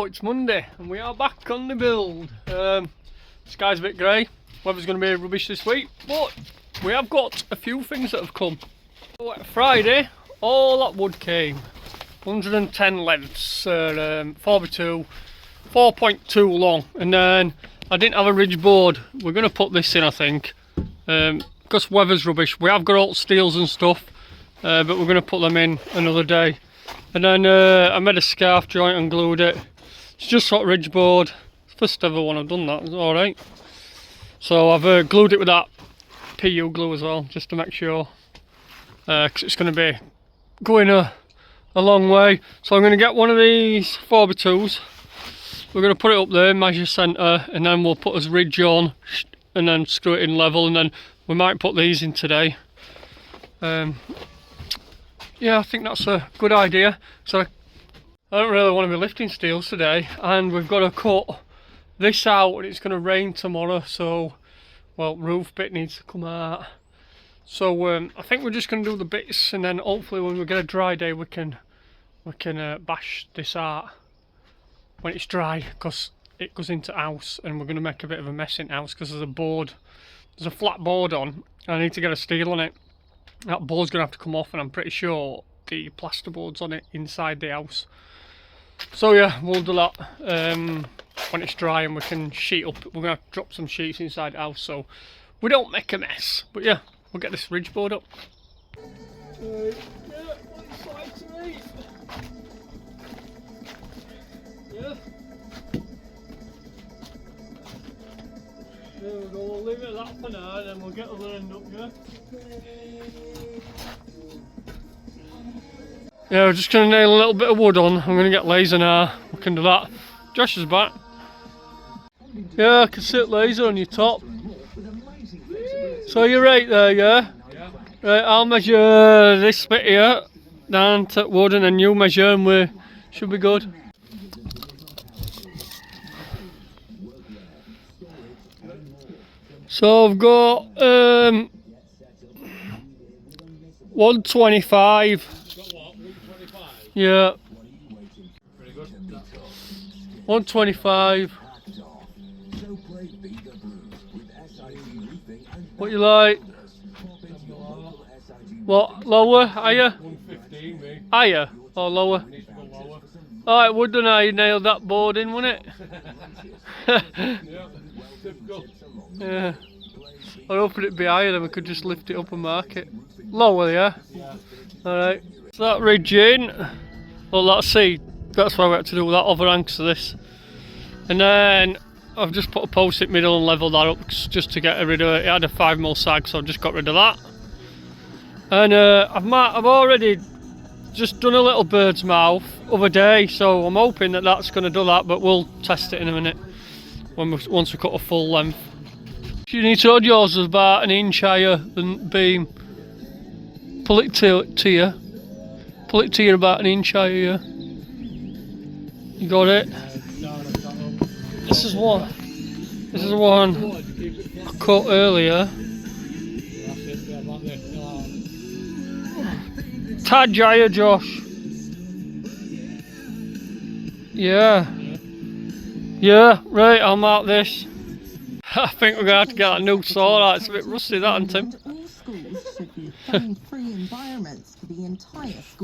So it's Monday and we are back on the build. Sky's a bit grey, weather's going to be rubbish this week, but we have got a few things that have come. So, Friday, all that wood came, 110 lengths, 4x2, 4.2 long, and then I didn't have a ridge board. We're going to put this in, I think, because weather's rubbish. We have got alt steels and stuff, but we're going to put them in another day. And then I made a scarf joint and glued it. It's just got ridge board. It's the first ever one I've done that. It's alright. So I've glued it with that PU glue as well, just to make sure. Because it's going to be going a long way. So I'm going to get one of these 4x2s. We're going to put it up there, measure centre, and then we'll put his ridge on and then screw it in level, and then we might put these in today. Yeah, I think that's a good idea. So I don't really want to be lifting steels today, and we've got to cut this out and it's going to rain tomorrow, so well, roof bit needs to come out. So I think we're just going to do the bits, and then hopefully when we get a dry day we can bash this out when it's dry, because it goes into house and we're going to make a bit of a mess in house because there's a flat board on. I need to get a steel on it. That board's going to have to come off, and I'm pretty sure the plasterboard's on it inside the house. So yeah, we'll do that when it's dry and we can sheet up. We're going to have to drop some sheets inside the house so we don't make a mess. But yeah, we'll get this ridge board up. Yeah, what it's like to eat. Yeah. There we go, we'll leave it at that for now and then we'll get the other end up, yeah? Yeah, we're just going to nail a little bit of wood on. I'm going to get laser now, we can do that. Josh is back. Yeah, I can sit laser on your top. So you're right there, yeah? Yeah. Right, I'll measure this bit here, down to wood, and then you measure and we should be good. So I've got 125. Yeah. 125. What you like? What, lower? Higher? 115, mate. Higher or lower? Alright, wouldn't I? You nailed that board in, wouldn't it? Yeah. I was hoping it'd be higher, then we could just lift it up and mark it. Lower, yeah? Yeah. Alright. So that ridge in. Well, let's see. That's why we had to do that overhang to this. And then I've just put a post in middle and leveled that up just to get rid of it. It had a 5mm sag, so I've just got rid of that. And I've already just done a little bird's mouth other day, so I'm hoping that that's going to do that, but we'll test it in a minute once we cut a full length. You need to hold yours about an inch higher than beam. Pull it to you. Pull it to you about an inch higher. Yeah. You got it? This is one. This is one I cut earlier. Tad higher, Josh. Yeah. Yeah, right, I'll mark this. I think we're going to have to get that new saw. It's a bit rusty, that, isn't it?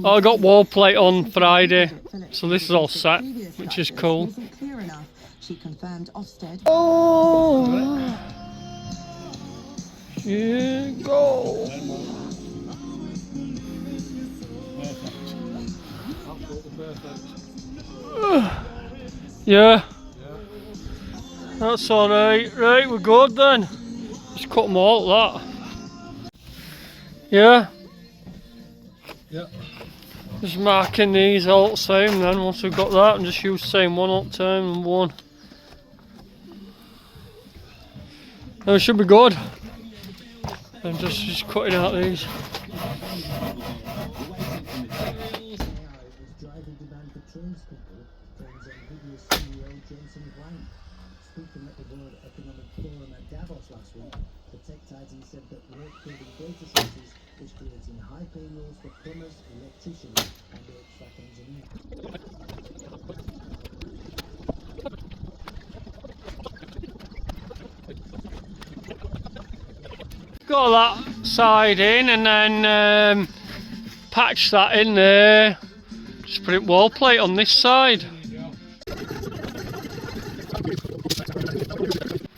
Oh, I got wall plate on Friday, so this is all set, which is cool. Oh! Here you go! Yeah. That's alright. Right, we're good then. Just cut them all like that. Yeah? Yeah. Just marking these all the same then, once we've got that, and just use the same one all the time and one. And it should be good. And just cutting out these. Speaking at the World Economic Forum at Davos last week, the tech titan said that work building data centers is creating high pay roles for plumbers, electricians, and HVAC engineers. got that side in, and then patch that in there. Just put it wall plate on this side.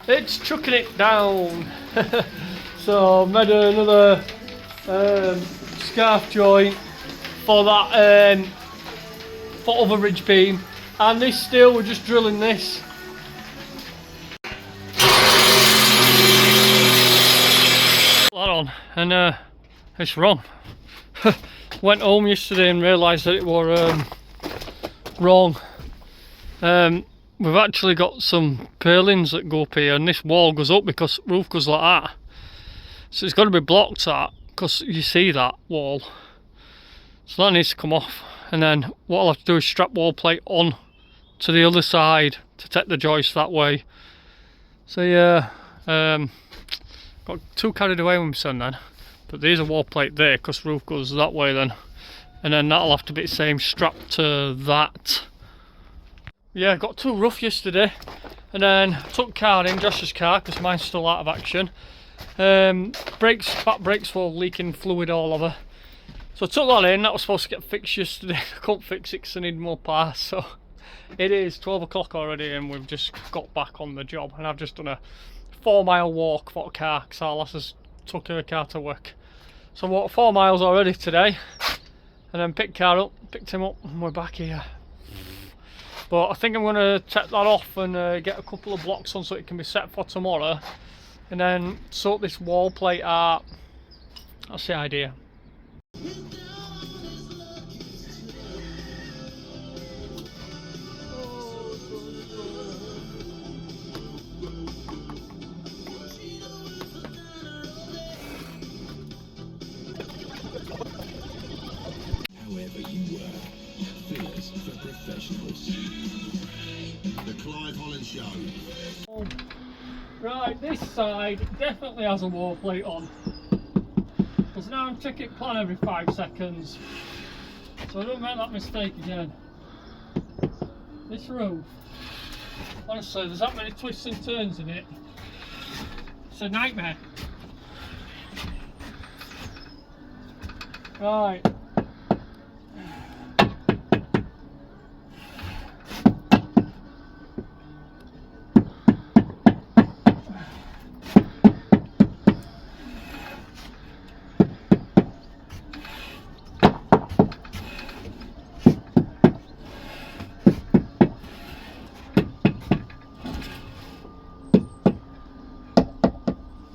It's chucking it down. So made another scarf joint for that for other ridge beam, and this steel, we're just drilling this. That on, and it's wrong. Went home yesterday and realised that it was wrong. We've actually got some purlins that go up here, and this wall goes up because roof goes like that. So it's got to be blocked that, because you see that wall. So that needs to come off, and then what I'll have to do is strap wall plate on to the other side to take the joist that way. So yeah, got too carried away with my son then. But there's a wall plate there because roof goes that way then. And then that'll have to be the same strap to that. Yeah, got too rough yesterday. And then took car in, Josh's car, because mine's still out of action. Back brakes were leaking fluid all over. So I took that in, that was supposed to get fixed yesterday. I couldn't fix it because I need more parts. So it is 12 o'clock already and we've just got back on the job. And I've just done a 4-mile walk for a car because our lasses took her car to work. So I walked 4 miles already today, and then picked car up, picked him up, and we're back here. But I think I'm going to take that off and get a couple of blocks on so it can be set for tomorrow, and then sort this wall plate out. That's the idea. Right, this side definitely has a wall plate on, because now I'm checking plan every 5 seconds, so I don't make that mistake again. This roof, honestly, there's that many twists and turns in it, it's a nightmare. Right.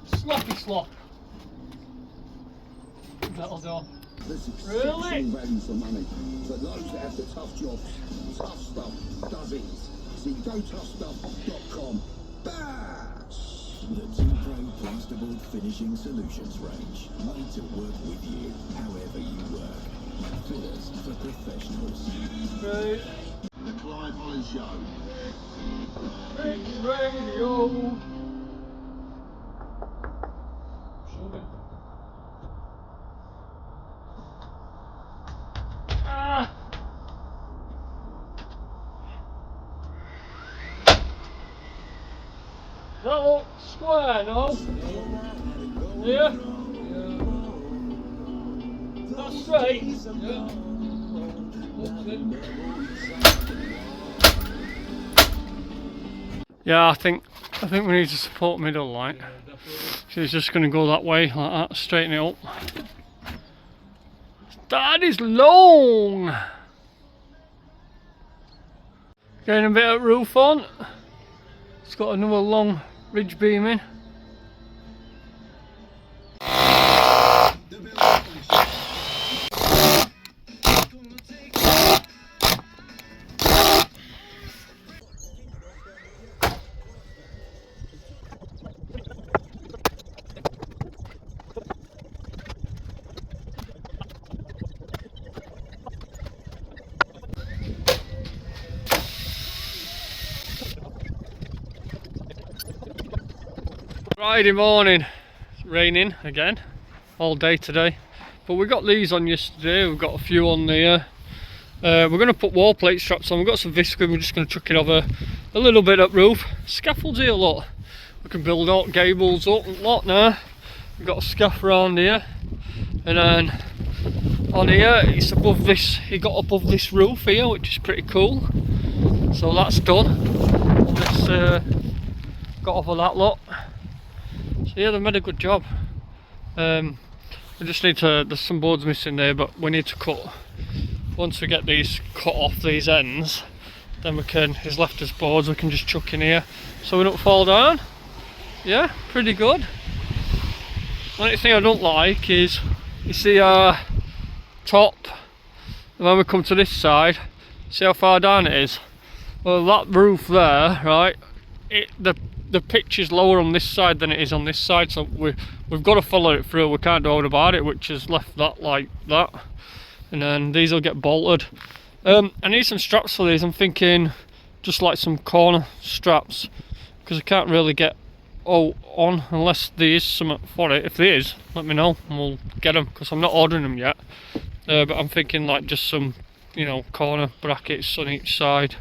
Sloppy slop. That'll do. Really? Value for money. For those that have the tough jobs, tough stuff does it. See, gotoughstuff.com. Bash! The 2Pro plasterboard finishing solutions range, made to work with you, however you work. Fitters for professionals. Right. The Clive Holland Show. Big radio. Ah. Does that look square, no? Yeah? That's straight? Yeah. Yeah, I think we need to support middle light. She's just going to go that way like that, straighten it up. That is long. Getting a bit of roof on. It's got another long ridge beam in. Friday morning, it's raining again, all day today, but we got these on yesterday, we've got a few on there. We're going to put wall plate straps on, we've got some viscose, we're just going to chuck it over a little bit up roof. Scaffolds here, look, we can build out gables up and lot now. We've got a scaff around here, and then on here it's above this. He got above this roof here, which is pretty cool. So that's done. And this got over that lot. So yeah, they made a good job. We just need to. There's some boards missing there, but we need to cut. Once we get these cut off these ends, then we can. His left us boards we can just chuck in here, so we don't fall down. Yeah, pretty good. The only thing I don't like is, you see our top, and when we come to this side, see how far down it is? Well, that roof there, right, the pitch is lower on this side than it is on this side, so we've got to follow it through. We can't do all about it, which has left that like that, and then these will get bolted. I need some straps for these. I'm thinking just like some corner straps, because I can't really get on unless there is something for it. If there is, let me know and we'll get them, because I'm not ordering them yet. But I'm thinking like just some, you know, corner brackets on each side,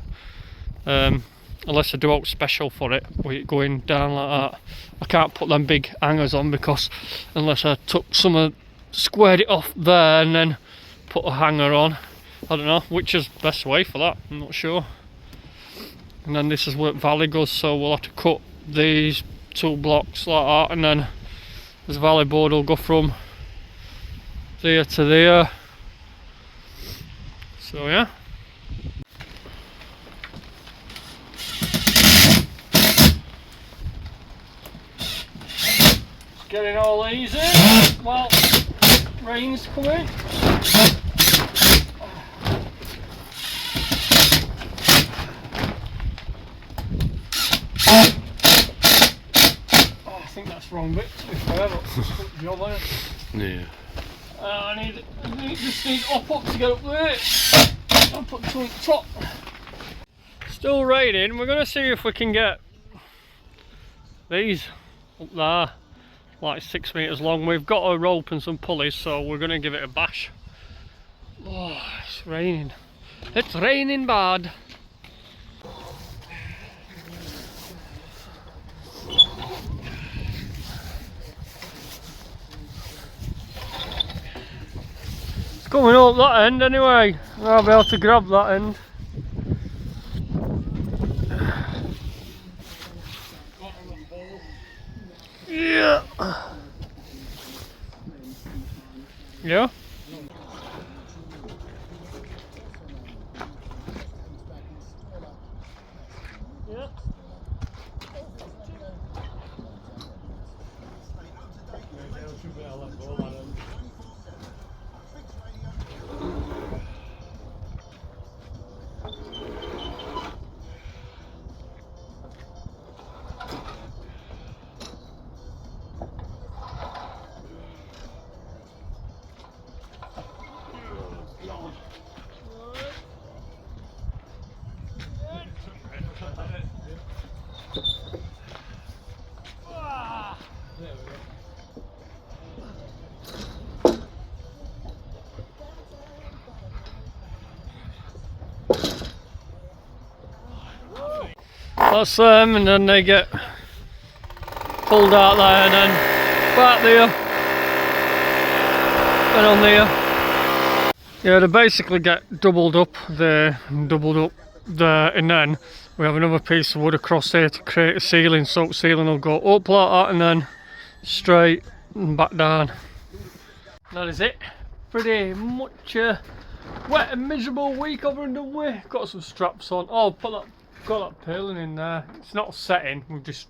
unless I do out special for it with it going down like that. I can't put them big hangers on, because unless I took some squared it off there and then put a hanger on, I don't know which is the best way for that, I'm not sure. And then this is where valley goes, so we'll have to cut these 2 blocks like that, and then this valley board will go from there to there. So yeah, getting all these in while rain's coming. I think that's wrong bit, to be fair, but it's a good job on it. Yeah. I just need up to get up there. I'll put 2 on the top. Still raining. We're going to see if we can get these up there, like 6 meters long. We've got a rope and some pulleys, so we're going to give it a bash. Oh, it's raining. It's raining bad. It's coming up that end anyway. I'll be able to grab that end. Yeah. Yeah. Yeah. That's them, and then they get pulled out there and then back there and on there. Yeah, they basically get doubled up there and doubled up there, and then we have another piece of wood across here to create a ceiling, so the ceiling will go up like that and then straight and back down. That is it. Pretty much wet and miserable week over and done with. Got some straps on. Oh, got that purling in there. It's not setting, we've just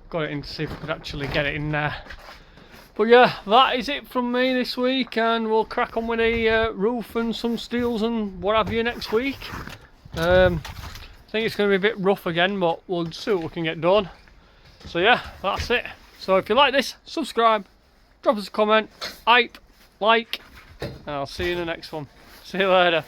got it in to see if we could actually get it in there. But yeah, that is it from me this week, and we'll crack on with the roof and some steels and what have you next week. I think it's going to be a bit rough again, but we'll see what we can get done. So yeah, that's it. So if you like this, subscribe, drop us a comment, hype, like, and I'll see you in the next one. See you later.